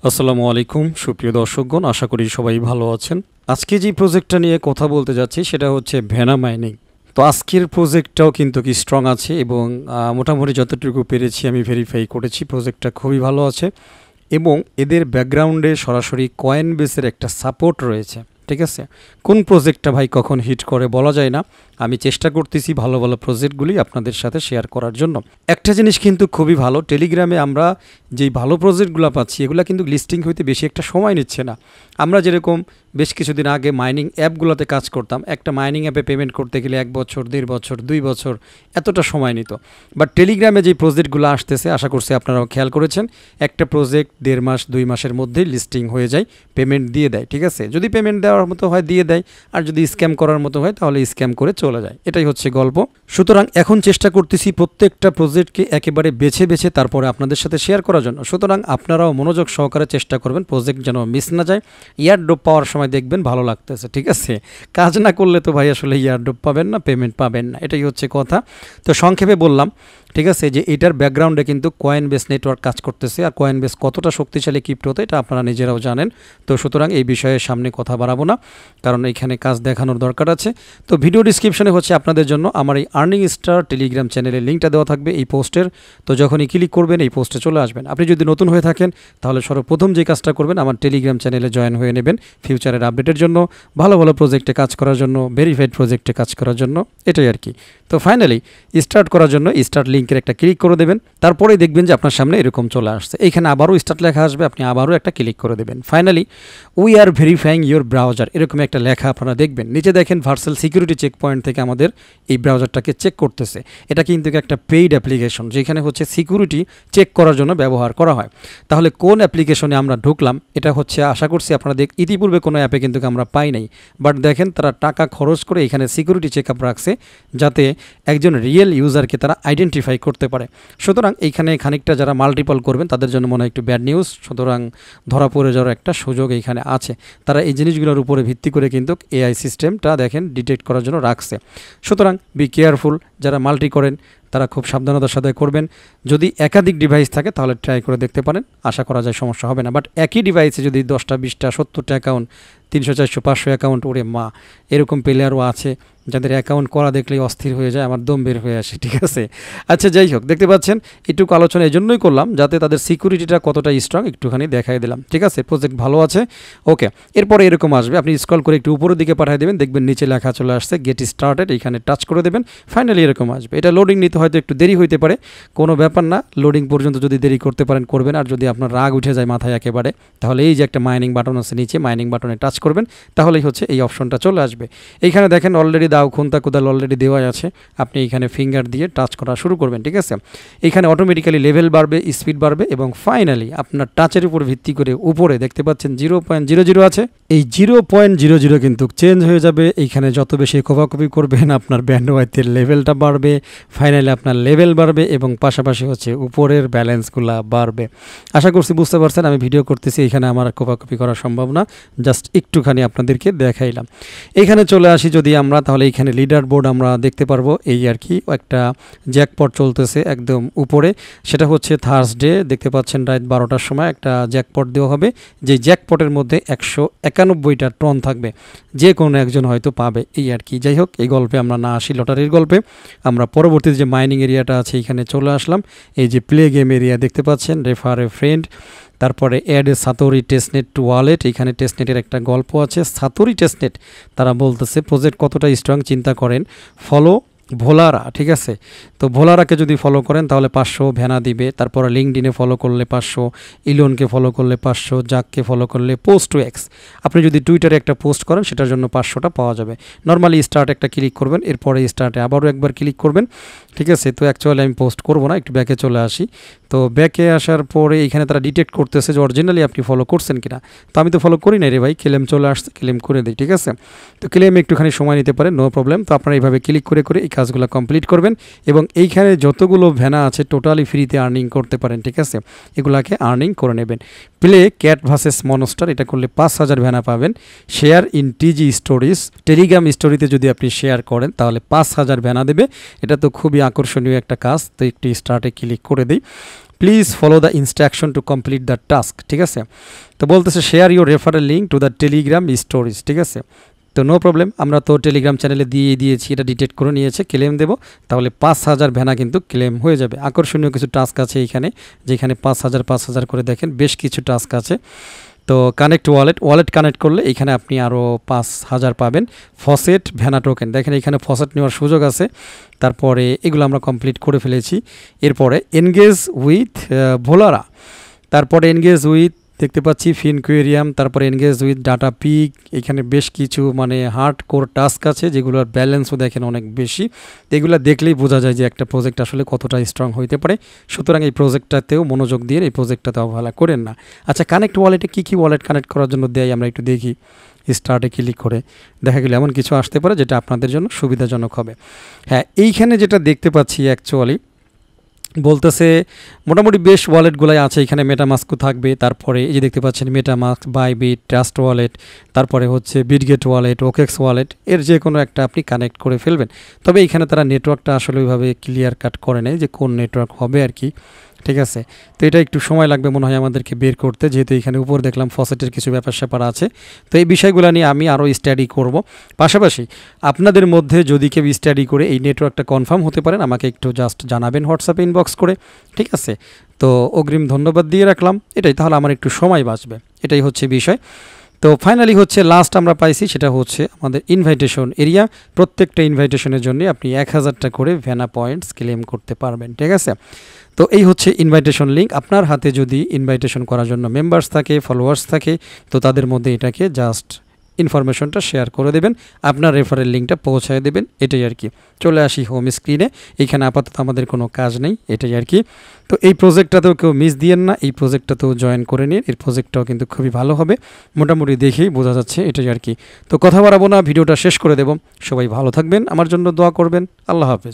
আসসালামু আলাইকুম সুপ্রিয় দর্শকগণ, আশা করি সবাই ভালো আছেন। আজকে যে প্রজেক্টটা নিয়ে কথা বলতে যাচ্ছি সেটা হচ্ছে ভেনা মাইনিং। তো আজকের প্রজেক্টটাও কিন্তু কি স্ট্রং আছে এবং মোটামুটি যতটুকু পেরেছি আমি ভেরিফাই করেছি, প্রজেক্টটা খুবই ভালো আছে এবং এদের ব্যাকগ্রাউন্ডে সরাসরি কয়েন বেসের একটা সাপোর্ট রয়েছে। ঠিক আছে, কোন প্রজেক্টটা ভাই কখন হিট করে বলা যায় না। আমি চেষ্টা করতেছি ভালো ভালো প্রজেক্টগুলি আপনাদের সাথে শেয়ার করার জন্য। একটা জিনিস কিন্তু খুবই ভালো, টেলিগ্রামে আমরা যেই ভালো প্রজেক্টগুলো পাচ্ছি এগুলো কিন্তু লিস্টিং হইতে বেশি একটা সময় নিচ্ছে না। আমরা যেরকম বেশ কিছুদিন আগে মাইনিং অ্যাপগুলোতে কাজ করতাম, একটা মাইনিং অ্যাপে পেমেন্ট করতে গেলে 1 বছর 1.5 বছর 2 বছর এতটা সময় নিত। বাট টেলিগ্রামে যে প্রজেক্টগুলো আসতেছে, আশা করছি আপনারাও খেয়াল করেছেন, একটা প্রজেক্ট 1.5 মাস 2 মাসের মধ্যেই লিস্টিং হয়ে যায়, পেমেন্ট দিয়ে দেয়। ঠিক আছে, যদি পেমেন্ট দেওয়ার মতো হয় দিয়ে দেয়, আর যদি স্ক্যাম করার মতো হয় তাহলে স্ক্যাম করে চলে যায়। এটাই হচ্ছে গল্প। সুতরাং এখন চেষ্টা করতেছি প্রত্যেকটা প্রজেক্টকে একেবারে বেছে বেছে তারপরে আপনাদের সাথে শেয়ার করার জন্য। সুতরাং আপনারাও মনোযোগ সহকারে চেষ্টা করবেন প্রজেক্ট যেন মিস না যায়। ইয়ারড্রপ পাওয়ার সময় দেখবেন ভালো লাগতেছে। ঠিক আছে, কাজ না করলে তো ভাই আসলে ইয়ারড্রপ পাবেন না, পেমেন্ট পাবেন না, এটাই হচ্ছে কথা। তো সংক্ষেপে বললাম, ঠিক আছে, যে এটার ব্যাকগ্রাউন্ডে কিন্তু কয়েন বেস নেটওয়ার্ক কাজ করতেছে, আর কয়েন বেস কতটা শক্তিশালী ক্রিপ্টোতে এটা আপনারা নিজেরাও জানেন। তো সুতরাং এই বিষয়ে সামনে কথা বাড়াবো না, কারণ এখানে কাজ দেখানোর দরকার আছে। তো ভিডিও ডিসক্রিপশনে হচ্ছে আপনাদের জন্য আমার এই আর্নিং স্টার টেলিগ্রাম চ্যানেলের লিঙ্কটা দেওয়া থাকবে এই পোস্টের। তো যখনই ক্লিক করবেন এই পোস্টে চলে আসবেন। আপনি যদি নতুন হয়ে থাকেন তাহলে সর্বপ্রথম যে কাজটা করবেন আমার টেলিগ্রাম চ্যানেলে জয়েন হয়ে নেবেন ফিউচারের আপডেটের জন্য, ভালো ভালো প্রজেক্টে কাজ করার জন্য, ভেরিফাইড প্রজেক্টে কাজ করার জন্য, এটাই আর কি। তো ফাইনালি স্টার্ট করার জন্য স্টার্ট লিঙ্কের একটা ক্লিক করে দেবেন, তারপরেই দেখবেন যে আপনার সামনে এরকম চলে আসছে। এইখানে আবারও স্টার্ট লেখা আসবে, আপনি আবারও একটা ক্লিক করে দেবেন। Finally we are verifying your browser এরকম একটা লেখা আপনারা দেখবেন। নিচে দেখেন ভার্চুয়াল সিকিউরিটি চেক পয়েন্ট থেকে আমাদের এই ব্রাউজারটাকে চেক করতেছে। এটা কিন্তু একটা পেইড অ্যাপ্লিকেশন, যেখানে হচ্ছে সিকিউরিটি চেক করার জন্য ব্যবহার করা হয়। তাহলে কোন অ্যাপ্লিকেশনে আমরা ঢুকলাম, এটা হচ্ছে আশা করছি আপনারা ইতিপূর্বে কোনো অ্যাপে কিন্তু আমরা পাই নাই। বাট দেখেন তারা টাকা খরচ করে এখানে সিকিউরিটি চেক আপ রাখছে, যাতে একজন রিয়েল ইউজারকে তারা আইডেন্টিফাই করতে পারে। সুতরাং এইখানে খানিকটা যারা মাল্টিপল করবেন তাদের জন্য মনে হয় একটু ব্যাড নিউজ। সুতরাং ধরা পড়ে যাওয়ার একটা সুযোগ এইখানে আছে। তারা এই জিনিসগুলোর উপরে ভিত্তি করে কিন্তু এআই সিস্টেমটা দেখেন ডিটেক্ট করার জন্য রাখছে। সুতরাং বি কেয়ারফুল, যারা মাল্টি করেন তারা খুব সাবধানতার সাথে করবেন। যদি একাধিক ডিভাইস থাকে তাহলে ট্রাই করে দেখতে পারেন, আশা করা যায় সমস্যা হবে না। বাট একই ডিভাইসে যদি 10টা 20টা 70টা অ্যাকাউন্ট, 300 400 500 অ্যাকাউন্ট, ওরে মা, এরকম প্লেয়ারও আছে যাদের অ্যাকাউন্ট করা দেখলেই অস্থির হয়ে যায়, আমার দম বের হয়ে আসে। ঠিক আছে, আচ্ছা যাই হোক, দেখতে পাচ্ছেন এটুকু আলোচনা এই জন্যই করলাম যাতে তাদের সিকিউরিটিটা কতটা স্ট্রং একটুখানি দেখাই দিলাম। ঠিক আছে, প্রজেক্ট ভালো আছে, ওকে। এরপরে এরকম আসবে, আপনি স্ক্রল করে একটু উপরের দিকে পাঠিয়ে দেবেন, দেখবেন নিচে লেখা চলে আসছে গেট স্টার্টেড, এখানে টাচ করে দেবেন। ফাইনালি এরকম আসবে। এটা লোডিং নিতে হয়তো একটু দেরি হইতে পারে, কোনো ব্যাপার না, লোডিং পর্যন্ত যদি দেরি করতে পারেন করবেন। আর যদি আপনার রাগ উঠে যায় মাথায় একেবারে, তাহলে এই যে একটা মাইনিং বাটন আছে নিচে, মাইনিং বাটনে টাচ করবেন, তাহলেই হচ্ছে এই অপশনটা চলে আসবে। এইখানে দেখেন অলরেডি দাও খুন্তা কোদাল অলরেডি দেওয়া আছে, আপনি এইখানে ফিঙ্গার দিয়ে টাচ করা শুরু করবেন। ঠিক আছে, এইখানে অটোমেটিক্যালি লেভেল বাড়বে, স্পিড বাড়বে এবং ফাইনালি আপনার টাচের উপর ভিত্তি করে উপরে দেখতে পাচ্ছেন 0.00 আছে। এই 0.00 কিন্তু চেঞ্জ হয়ে যাবে। এইখানে যত বেশি কপি করবেন আপনার ব্যান্ডওয়াইথের লেভেলটা বাড়বে, ফাইনালি আপনার লেভেল বাড়বে এবং পাশাপাশি হচ্ছে উপরের ব্যালেন্সগুলো বাড়বে। আশা করছি বুঝতে পারছেন, আমি ভিডিও করতেছি, এখানে আমার কপি করা সম্ভব না, জাস্ট একটুখানি আপনাদেরকে দেখাইলাম। এইখানে চলে আসি যদি আমরা, তাহলে এইখানে লিডার বোর্ড আমরা দেখতে পারবো। এই আর কি একটা জ্যাকপট চলতেছে একদম উপরে, সেটা হচ্ছে থার্সডে, দেখতে পাচ্ছেন রাত 12টার সময় একটা জ্যাকপট দেওয়া হবে। যে জ্যাকপটের মধ্যে 191টা টন থাকবে, যে কোনো একজন হয়তো পাবে, এই আর কি। যাই হোক, এই গল্পে আমরা না আসি, লটারির গল্পে। আমরা পরবর্তীতে যে মাইনিং এরিয়াটা আছে এখানে চলে আসলাম। এই যে প্লে গেম এরিয়া দেখতে পাচ্ছেন, রেফার এ ফ্রেন্ড, তারপরে add a Satori testnet to wallet. এখানে টেস্টনেটের একটা গল্প আছে, সাতোরি টেস্টনেট। তারা বলতেছে প্রজেক্ট কতটা স্ট্রং চিন্তা করেন, ফলো ভোলারা। ঠিক আছে, তো ভোলারাকে যদি ফলো করেন তাহলে 500 ভ্যানা দিবে। তারপরে লিঙ্কডিনে ফলো করলে 500, ইলনকে ফলো করলে 500, জাককে ফলো করলে পোস্ট টু এক্স। আপনি যদি টুইটারে একটা পোস্ট করেন সেটার জন্য 500টা পাওয়া যাবে। নর্মালি স্টার্ট একটা ক্লিক করবেন, এরপরে স্টার্টে আবারও একবার ক্লিক করবেন। ঠিক আছে, তো অ্যাকচুয়ালি আমি পোস্ট করবো না, একটু ব্যাকে চলে আসি। তো ব্যাকে আসার পরে এখানে তারা ডিটেক্ট করতেছে যে অরিজিনালি আপনি ফলো করছেন কিনা। তো আমি তো ফলো করি না রে ভাই, ক্লেম চলে আসছে, ক্লেম করে দিই। ঠিক আছে, তো ক্লেম একটুখানি সময় নিতে পারে, নো প্রবলেম। তো আপনারা এইভাবে ক্লিক করে করে এই কাজগুলো কমপ্লিট করবেন এবং এইখানে যতগুলো ভ্যানা আছে টোটালি ফ্রিতে আর্নিং করতে পারেন। ঠিক আছে, এগুলাকে আর্নিং করে নেবেন। প্লে ক্যাট ভার্সেস মনস্টার, এটা করলে 5000 ভ্যানা পাবেন। Share in TG stories, Telegram স্টোরিতে যদি আপনি শেয়ার করেন তাহলে 5000 ভ্যানা দেবে। এটা তো খুবই আকর্ষণীয় একটা কাজ। তো একটি স্টার্টে ক্লিক করে দিই। Please follow the instruction to complete the task, ঠিক আছে। তো বলতেছে share your referral link to the Telegram stories, ঠিক আছে। তো নো প্রবলেম, আমরা তো টেলিগ্রাম চ্যানেলে দিয়েছি, এটা ডিটেক্ট করে নিয়েছে, ক্লেম দেবো, তাহলে 5000 ভেনা কিন্তু ক্লেম হয়ে যাবে। আকর্ষণীয় কিছু টাস্ক আছে এইখানে, যেখানে 5000 করে দেখেন বেশ কিছু টাস্ক আছে। তো কানেক্ট ওয়ালেট কানেক্ট করলে এখানে আপনি আরও 5000 পাবেন। ফসেট ভ্যানা টোকেন, দেখেন এখানে ফসেট নেওয়ার সুযোগ আছে। তারপরে এগুলো আমরা কমপ্লিট করে ফেলেছি। এরপরে এনগেজ উইথ ভোলারা, তারপরে এনগেজ উইথ দেখতে পাচ্ছি ফিনকুয়েরিয়াম, তারপরে এনগেজ উইথ ডাটা পিক। এখানে বেশ কিছু মানে হার্ড কোর টাস্ক আছে যেগুলোর ব্যালেন্সও দেখেন অনেক বেশি। এগুলো দেখলেই বোঝা যায় যে একটা প্রজেক্ট আসলে কতটা স্ট্রং হইতে পারে। সুতরাং এই প্রজেক্টটাতেও মনোযোগ দিয়ে এই প্রজেক্টটাতে অবহেলা করেন না। আচ্ছা, কানেক্ট ওয়ালেটে কী ওয়ালেট কানেক্ট করার জন্য দেয় আমরা একটু দেখি। স্টার্টে ক্লিক করে দেখা গেলে এমন কিছু আসতে পারে যেটা আপনাদের জন্য সুবিধাজনক হবে। হ্যাঁ, এইখানে যেটা দেখতে পাচ্ছি অ্যাকচুয়ালি বলতেছে মোটামুটি বেশ ওয়ালেটগুলাই আছে এখানে। মেটামাস্কও থাকবে, তারপরে এই যে দেখতে পাচ্ছেন মেটামাস্ক, বাইবিট, ট্রাস্ট ওয়ালেট, তারপরে হচ্ছে বিটগেট ওয়ালেট, ওকেক্স ওয়ালেট, এর যে কোনো একটা আপনি কানেক্ট করে ফেলবেন। তবে এখানে তারা নেটওয়ার্কটা আসলে ওইভাবে ক্লিয়ার কাট করে নেয় যে কোন নেটওয়ার্ক হবে আর কি, ঠিক আছে। তো এটা একটু সময় লাগবে মনে হয় আমাদেরকে বের করতে, যেহেতু এখানে উপর দেখলাম ফসেটের কিছু ব্যাপার স্যাপার আছে। তো এই বিষয়গুলো নিয়ে আমি আরও স্টাডি করব। পাশাপাশি আপনাদের মধ্যে যদি কেউ স্টাডি করে এই নেটওয়ার্কটা কনফার্ম হতে পারেন, আমাকে একটু জাস্ট জানাবেন হোয়াটসঅ্যাপে ইনবক্স করে, ঠিক আছে। তো অগ্রিম ধন্যবাদ দিয়ে রাখলাম, এটাই তাহলে আমার একটু সময় বাঁচবে, এটাই হচ্ছে বিষয়। তো ফাইনালি হচ্ছে লাস্ট আমরা পাইছি সেটা হচ্ছে আমাদের ইনভাইটেশন এরিয়া। প্রত্যেকটা ইনভাইটেশনের জন্য আপনি 1000টা করে ভ্যানা পয়েন্টস ক্লেম করতে পারবেন, ঠিক আছে। তো এই হচ্ছে ইনভাইটেশন লিঙ্ক। আপনার হাতে যদি ইনভাইটেশন করার জন্য মেম্বার্স থাকে, ফলোয়ার্স থাকে, তো তাদের মধ্যে এটাকে জাস্ট ইনফরমেশনটা শেয়ার করে দেবেন, আপনার রেফারেল লিঙ্কটা পৌঁছায় দেবেন, এটাই আর কি। চলে আসি হোম স্ক্রিনে। এইখানে আপাতত আমাদের কোনো কাজ নেই, এটাই আর কি। তো এই প্রজেক্টটাতেও কেউ মিস দিয়েন না, এই প্রজেক্টটাতেও জয়েন করে নিন। এই প্রজেক্টটাও কিন্তু খুবই ভালো হবে, মোটামুটি দেখেই বোঝা যাচ্ছে, এটাই আর কি। তো কথা বাড়াবো না, ভিডিওটা শেষ করে দেব। সবাই ভালো থাকবেন, আমার জন্য দোয়া করবেন। আল্লাহ হাফেজ।